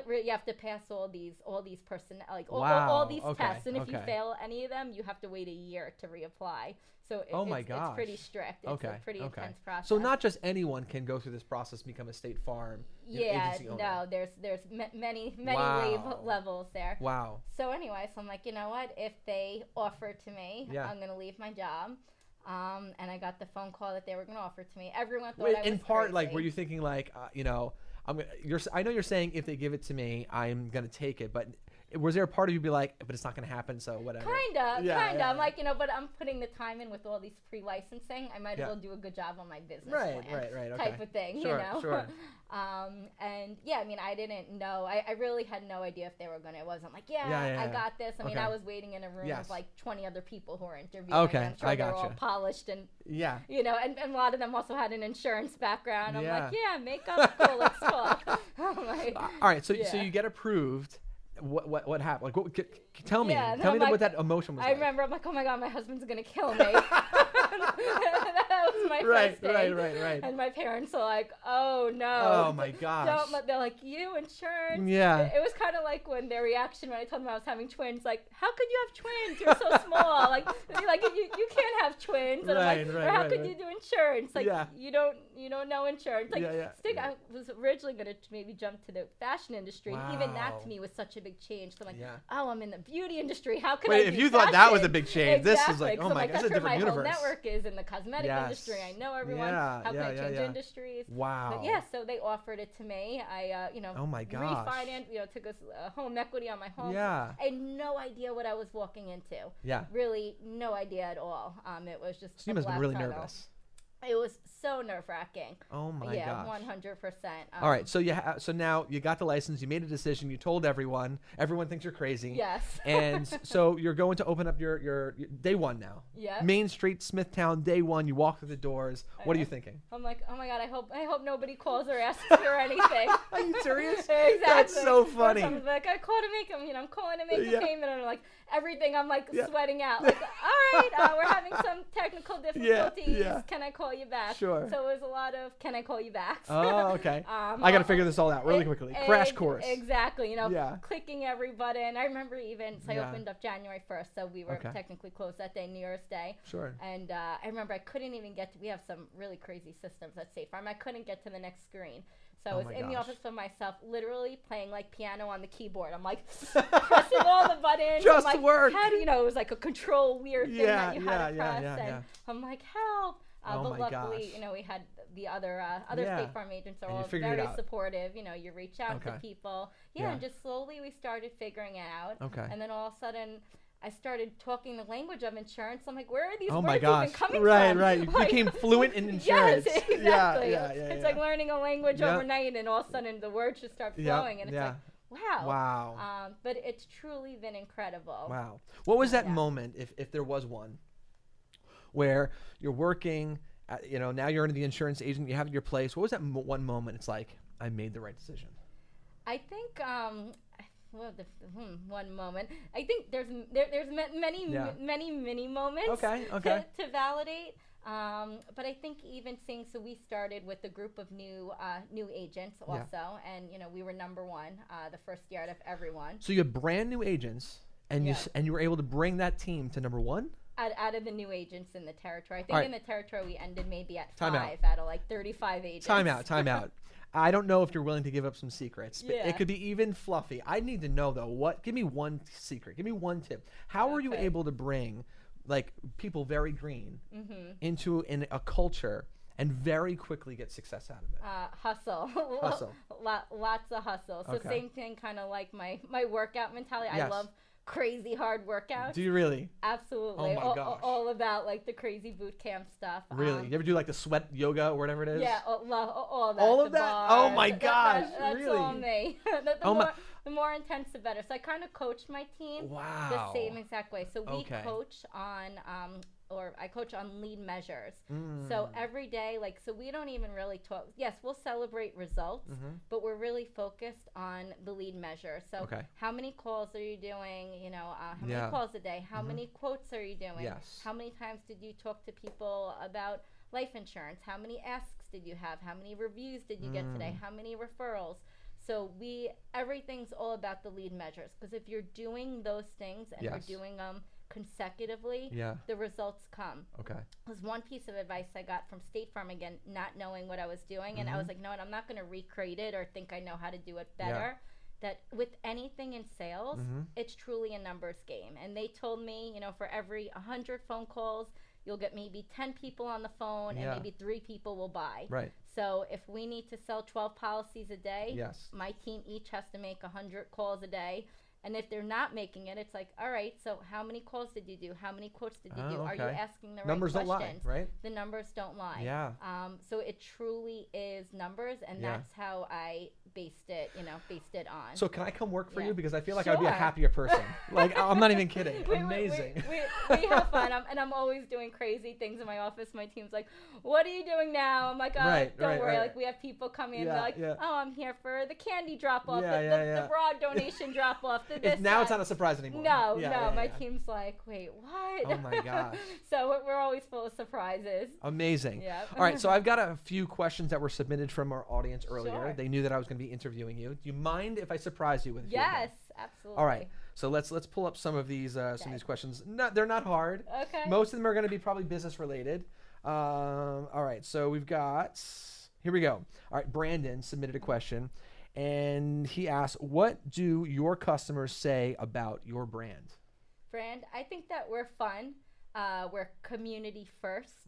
you have to pass all these all Wow, these okay, tests, and if you okay. fail any of them, you have to wait a year to reapply. So Oh my it's gosh. pretty strict. It's a pretty intense process. So not just anyone can go through this process and become a State Farm agency owner. no, there's many Wow. levels there. Wow. So anyway, so I'm like, you know what? If they offer to me, Yeah. I'm gonna leave my job. And I got the phone call that they were gonna offer to me. Everyone thought Wait, I was in part, crazy. like, were you thinking like, I'm gonna? I know you're saying if they give it to me, I'm gonna take it, but was there a part of you be like, but it's not gonna happen, so whatever? Kinda. Yeah. I'm like, but I'm putting the time in with all these pre-licensing. I might as well do a good job on my business plan. Right. Okay. Type of thing, Sure. Sure. And yeah, I mean, I didn't know. I really had no idea if they were gonna. It wasn't like, Yeah. I got this. I mean, Okay. I was waiting in a room Yes. of like 20 other people who were interviewing. Okay, I'm sure I they were all gotcha. polished and Yeah. and a lot of them also had an insurance background. I'm Yeah. like, yeah, makeup, cool, let's talk. I'm like, All right. So Yeah. you get approved. What happened? Like, tell me. Yeah, and Tell me I'm like- what that emotion was I like. remember, I'm like, oh my God, my husband's going to kill me. That was my first day. Right. And my parents are like, oh no. Oh my gosh. They're like, you, insurance? Yeah. It was kind of like when their reaction when I told them I was having twins, like, how could you have twins? You're so small. like you can't have twins. And I'm like, or how could you do insurance? Like, Yeah. you don't know insurance. Like, Yeah. I was originally going to maybe jump to the fashion industry. And even that Wow. to me was such a big change. So I'm like, Yeah. oh, I'm in the beauty industry. How could I Wait, if do you thought that was fashion? a big change, this is like, Exactly. oh So my, like, that's a that's where different my universe. whole network is in the cosmetic Yes. industry. I know everyone. Yeah, How can I change yeah. industries? Wow. But yeah, so they offered it to me. I, Oh my gosh. refinanced, took a home equity on my home. Yeah. I had no idea what I was walking into. Yeah. Really, no idea at all. It was just. So you a must have been black really tunnel. nervous. It was so nerve-wracking. Oh my yeah, gosh. 100%. All right, so so now you got the license, you made a decision, you told everyone. Everyone thinks you're crazy. Yes. And so you're going to open up your day one now. Yeah. Main Street, Smithtown, day one. You walk through the doors. What are you thinking? I'm like, oh my God, I hope nobody calls or asks for anything. Are you serious? Exactly. That's so funny. I'm like, I call to make I'm calling to make Yeah. a payment, and I'm like, everything, I'm like Yeah. sweating out. Like, all right, we're having some technical difficulties. yeah. Can I call you back? Sure. So it was a lot of, can I call you back? Oh, okay. I got to figure this all out really quickly. Crash course. Exactly. Yeah. Clicking every button. I remember even, so I Yeah. opened up January 1st, so we were Okay. technically closed that day, New Year's Day. Sure. And I remember I couldn't even get to, we have some really crazy systems at State Farm. I couldn't get to the next screen. So I Oh was my in the gosh. office by myself, literally playing like piano on the keyboard. I'm like pressing all the buttons. Just I'm to like, work. How do it was like a control weird thing Yeah, that you had to press. yeah. And I'm like, help. Oh but my luckily, gosh. we had the other Yeah. State Farm agents are And you all figured it very out. supportive. You reach out to Okay. people. Yeah. And just slowly we started figuring it out. Okay. And then all of a sudden, I started talking the language of insurance. I'm like, where are these Oh words my gosh. even coming Right, from? right. You Like, became fluent in insurance. Yes, exactly. Yeah. It's like learning a language Yeah. overnight, and all of a sudden the words just start flowing, and it's like, wow. Wow. But it's truly been incredible. Wow. What was that Yeah. moment, if there was one, where you're working, now you're the insurance agent, you have your place. What was that one moment? It's like, I made the right decision. I think one moment. I think there's many mini moments. Okay. To validate. But I think even seeing, so we started with a group of new agents also, and we were number one the first year out of everyone. So you have brand new agents, and you were able to bring that team to number one. Out of the new agents in the territory, I think in the territory we ended maybe at Time 5 out of like 35 agents. Time out. I don't know if you're willing to give up some secrets. But Yeah. it could be even fluffy. I need to know though. Give me one secret. Give me one tip. How were you able to bring like people very green into a culture and very quickly get success out of it? Hustle. Lots of hustle. So Okay. same thing, kind of like my workout mentality. Yes. I love crazy hard workouts. Do you really? Absolutely. Oh my gosh. All about like the crazy boot camp stuff. Really? You ever do like the sweat yoga or whatever it is? Yeah, love all of that. All of the that? bars. Oh my gosh, That's really? all me. The more intense, the better. So I kind of coached my team Wow. the same exact way. So we Okay. coach on, I coach on lead measures. So every day, so we don't even really talk. Yes, we'll celebrate results, but we're really focused on the lead measure. So how many calls are you doing? How many calls a day? How many quotes are you doing? Yes. How many times did you talk to people about life insurance? How many asks did you have? How many reviews did you get today? How many referrals? So everything's all about the lead measures, because if you're doing those things and you're doing them consecutively, the results come. Okay. There's one piece of advice I got from State Farm, again, not knowing what I was doing, and I was like, no, I'm not going to recreate it or think I know how to do it better. That with anything in sales, it's truly a numbers game. And they told me, for every 100 phone calls, you'll get maybe 10 people on the phone and maybe 3 people will buy. Right. So if we need to sell 12 policies a day, Yes. my team each has to make 100 calls a day. And if they're not making it, it's like, all right, so how many calls did you do? How many quotes did you do? Are you asking the Numbers right don't questions? lie, right? The numbers don't lie. Yeah. So it truly is numbers, and that's how I based it on. So can I come work for Yeah. you? Because I feel like I'd be a Sure. happier person. Like, I'm not even kidding. We Amazing. have fun, and I'm always doing crazy things in my office. My team's like, "What are you doing now?" I'm like, "Oh, don't worry." Like, we have people come in, they're like, "Oh, I'm here for the candy drop off, the bra donation drop off." Now it's not a surprise anymore. No, my team's like, "Wait, what?" Oh my gosh. So we're always full of surprises. Amazing. Yeah. All right, so I've got a few questions that were submitted from our audience earlier. Sure. They knew that I was going to be interviewing you. Do you mind if I surprise you with a few? Yes, absolutely. All right. So let's pull up some of these questions. They're not hard. Okay. Most of them are going to be probably business related. All right. So here we go. All right. Brandon submitted a question, and he asked, "What do your customers say about your brand?" I think that we're fun. We're community first.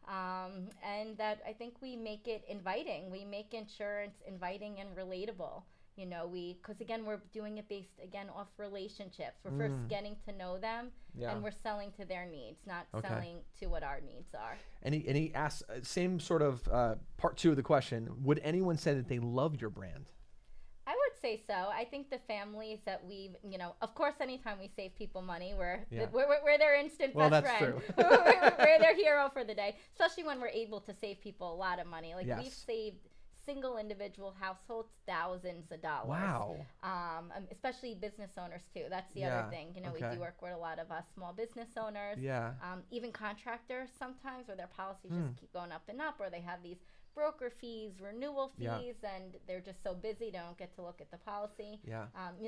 And that I think we make it inviting. We make insurance inviting and relatable. Because again, we're doing it based off relationships. We're first getting to know them, and we're selling to their needs, not selling to what our needs are. And he asked, same sort of part 2 of the question, would anyone say that they love your brand? I would say so. I think the families that we've, of course, anytime we save people money, we're their instant best friend. True. We're their hero for the day, especially when we're able to save people a lot of money. We've saved single individual households thousands of dollars. Wow. Especially business owners too. That's the other thing. We do work with a lot of small business owners. Yeah. Even contractors sometimes, where their policies just keep going up and up, or they have these broker fees, renewal fees, and they're just so busy they don't get to look at the policy. Yeah.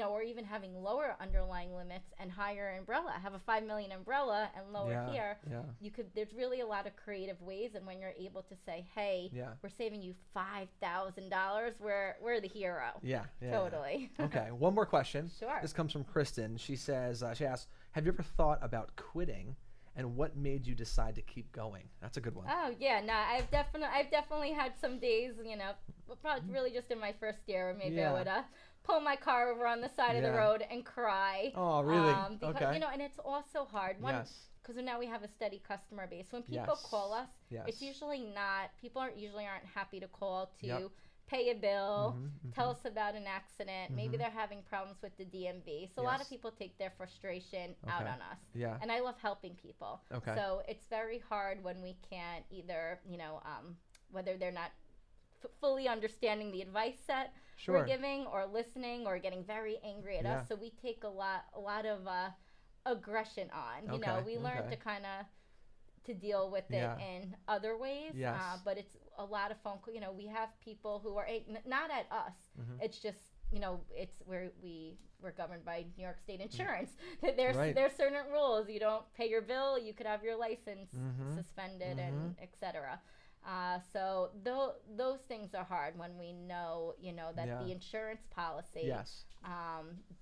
Or even having lower underlying limits and higher umbrella. Have a $5 million umbrella and lower here. Yeah. There's really a lot of creative ways, and when you're able to say, "Hey, we're saving you $5,000, we're the hero." Yeah. Totally. Yeah. Okay. One more question. Sure. This comes from Kristen. She says, she asks, "Have you ever thought about quitting? And what made you decide to keep going?" That's a good one. Oh yeah, no, I've definitely had some days, probably really just in my first year, or maybe I would pull my car over on the side of the road and cry. Oh, really? Because, Okay. you know, and it's also hard. Yes. Because now we have a steady customer base. When people call us, it's usually not, people usually aren't happy to call to pay a bill, tell us about an accident. Maybe they're having problems with the DMV. So a lot of people take their frustration out on us. Yeah. And I love helping people. Okay. So it's very hard when we can't either, you know, whether they're not fully understanding the advice that we're giving or listening or getting very angry at us. So we take a lot of aggression on. You know, we learn to kind of to deal with it in other ways. But it's a lot of phone call. You know, we have people who are not at us. It's just, you know, it's where we're governed by New York State insurance. There's certain rules. You don't pay your bill, you could have your license suspended and etc. So those things are hard when we know, you know, that the insurance policy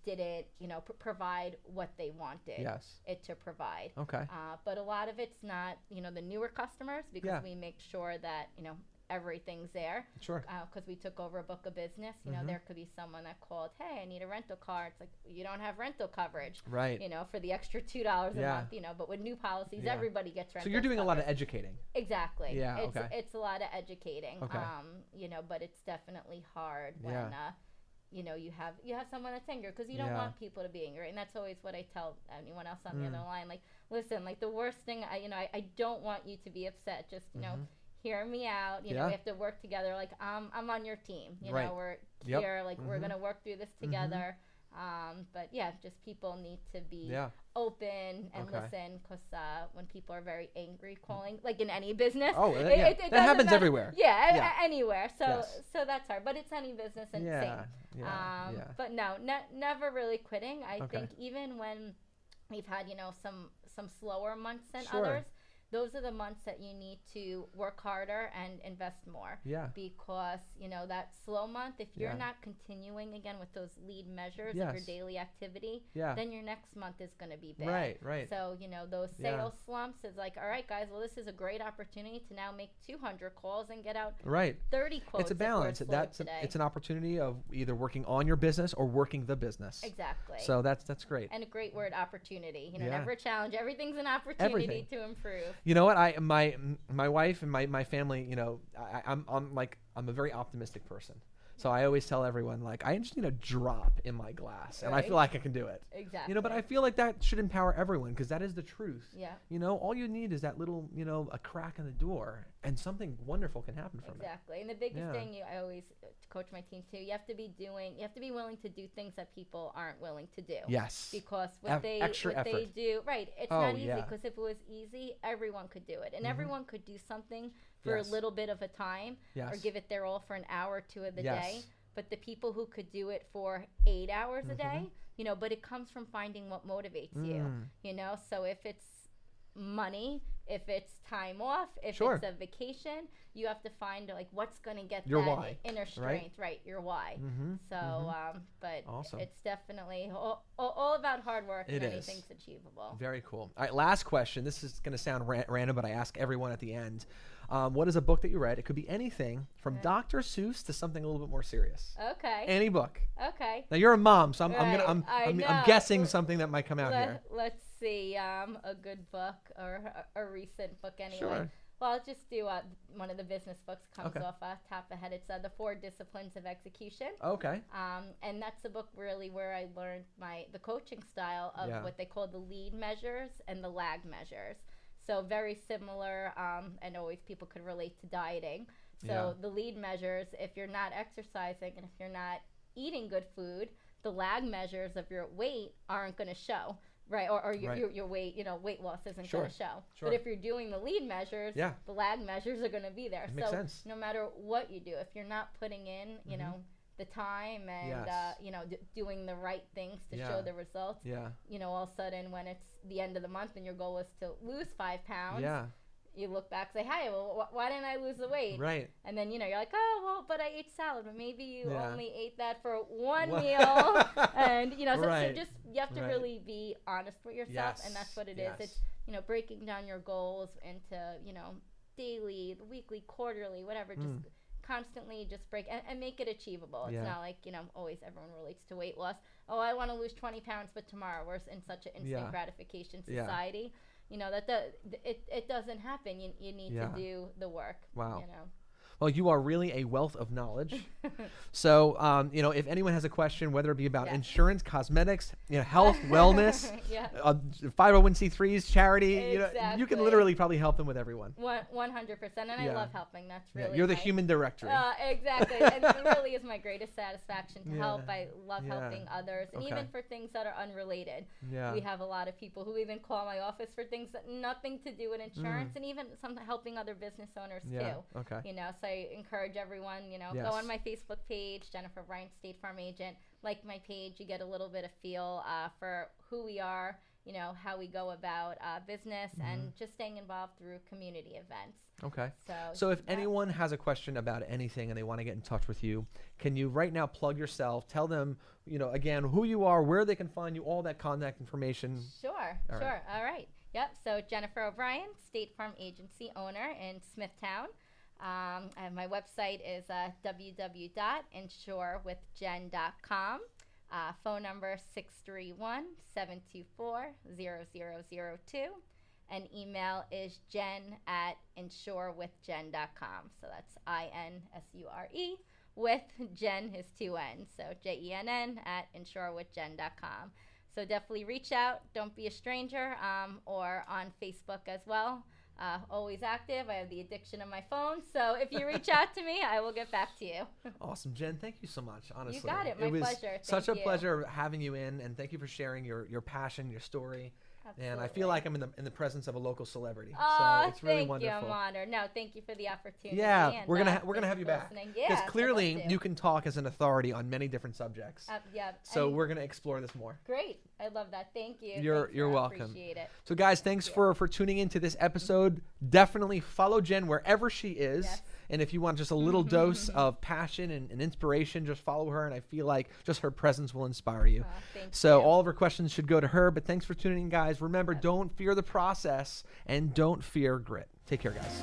didn't, you know, provide what they wanted it to provide. Okay. But a lot of it's not, you know, the newer customers, because we make sure that, you know, everything's there. Sure. Because we took over a book of business. You know, there could be someone that called, hey, I need a rental car. It's like, you don't have rental coverage. Right. You know, for the extra $2 a month, you know, but with new policies, everybody gets rental So you're doing coverage. a lot of educating. Exactly. Yeah, It's a lot of educating. Okay. You know, but it's definitely hard when, you know, you have someone that's angry, because you don't want people to be angry. And that's always what I tell anyone else on the other line. Like, listen, like the worst thing, I don't want you to be upset. Just, you know, hear me out. You know, we have to work together. Like, I'm on your team. You know, we're here. Like, we're going to work through this together. But yeah, just people need to be open and listen, because when people are very angry calling, like in any business, it that happens matter. everywhere. Anywhere. So that's hard, but it's any business and same. But no, never really quitting. I think even when we've had, you know, some slower months than others, those are the months that you need to work harder and invest more. Because, you know, that slow month, if you're not continuing again with those lead measures of your daily activity, then your next month is going to be bad. Right. So, you know, those sales slumps is like, all right, guys, well, this is a great opportunity to now make 200 calls and get out 30 quotes. It's a balance. It's an opportunity of either working on your business or working the business. Exactly. So that's great. And a great word, opportunity. You know, never a challenge. Everything's an opportunity to improve. You know what? My wife and my family, you know, I'm a very optimistic person. So I always tell everyone, like, I just need a drop in my glass, and I feel like I can do it. Exactly. You know, but I feel like that should empower everyone, because that is the truth. Yeah. You know, all you need is that little, you know, a crack in the door, and something wonderful can happen from it. Exactly. And the biggest thing I always coach my team too, you have to be willing to do things that people aren't willing to do. Yes. Because what they do, it's not easy, because if it was easy, everyone could do it. And everyone could do something for a little bit of a time, or give it their all for an hour or two of the day. But the people who could do it for 8 hours a day, you know, but it comes from finding what motivates you, you know. So if it's money, if it's time off, if it's a vacation, you have to find like what's going to get your that why, inner strength, your why. So, but awesome. It's definitely all about hard work, and anything's achievable. Very cool. All right, last question. This is going to sound random, but I ask everyone at the end. What is a book that you read? It could be anything from Dr. Seuss to something a little bit more serious. Okay. Any book. Okay. Now you're a mom, so I'm guessing something that might come out here. Let's see. A good book or a recent book anyway. Sure. Well, I'll just do one of the business books comes off top ahead. It's The 4 Disciplines of Execution. Okay. And that's a book really where I learned the coaching style of what they call the lead measures and the lag measures. So very similar, and always people could relate to dieting. So the lead measures, if you're not exercising and if you're not eating good food, the lag measures of your weight aren't going to show, right? Or your weight, you know, weight loss isn't going to show. But if you're doing the lead measures, the lag measures are going to be there. It makes sense. No matter what you do, if you're not putting in, you know, the time and you know, doing the right things to show the results, you know, all of a sudden when it's the end of the month and your goal is to lose 5 pounds, you look back and say, hey, well, why didn't I lose the weight? Right. And then, you know, you're like, oh, well, but I ate salad. But maybe you only ate that for one meal. And, you know, so just you have to really be honest with yourself. And that's what it is. It's, you know, breaking down your goals into, you know, daily, weekly, quarterly, whatever, just constantly just break and make it achievable. It's Yeah. not like, always everyone relates to weight loss. Oh, I want to lose 20 pounds, but tomorrow. We're in such an instant Yeah. gratification Yeah. society. It doesn't happen. You need Yeah. to do the work. Wow. Well, you are really a wealth of knowledge. So, if anyone has a question, whether it be about Yeah. insurance, cosmetics, health, wellness, Yeah. 501c3s, charity, you Exactly. can literally probably help them with everyone. 100%. And Yeah. I love helping. That's Yeah, really you're the my- human directory. Exactly. And it really is my greatest satisfaction to Yeah. help. I love Yeah. helping others. And Okay. even for things that are unrelated. Yeah. We have a lot of people who even call my office for things that nothing to do with insurance, and even some helping other business owners Yeah. too. Okay. So I encourage everyone, Yes. go on my Facebook page, Jennifer Bryant, State Farm Agent. Like my page, you get a little bit of feel for who we are, how we go about business, and just staying involved through community events. Okay. So if anyone has a question about anything and they want to get in touch with you, can you right now plug yourself, tell them, again, who you are, where they can find you, all that contact information? Sure. All right. Yep. So Jennifer O'Brien, State Farm Agency owner in Smithtown. And my website is www.insurewithjen.com. Phone number 631-724-0002. And email is jen@insurewithjen.com. So that's INSURE with Jen is 2 N's. So JENN@insurewithjen.com. So definitely reach out. Don't be a stranger. Or on Facebook as well. Always active. I have the addiction of my phone. So if you reach out to me, I will get back to you. Awesome, Jen. Thank you so much. Honestly, You got it. My was pleasure. Such Thank a you. pleasure having you in, and thank you for sharing your passion, your story. And I feel Absolutely. like I'm in the presence of a local celebrity. Oh, So it's really thank wonderful. you. I'm honored. No, thank you for the opportunity. Yeah, and, we're gonna thank have you for back listening. Yeah, I'd clearly love to. you can talk as an authority on many different subjects. Yeah. So and we're gonna explore this more. great. I love that. Thank you. You're Thanks, I welcome. Appreciate it. So guys, thanks for tuning into this episode. Definitely follow Jen wherever she is. Yes. And if you want just a little dose of passion and inspiration, just follow her. And I feel like just her presence will inspire you. Thank So you. all of her questions should go to her. But thanks for tuning in, guys. Remember, don't fear the process and don't fear grit. Take care, guys.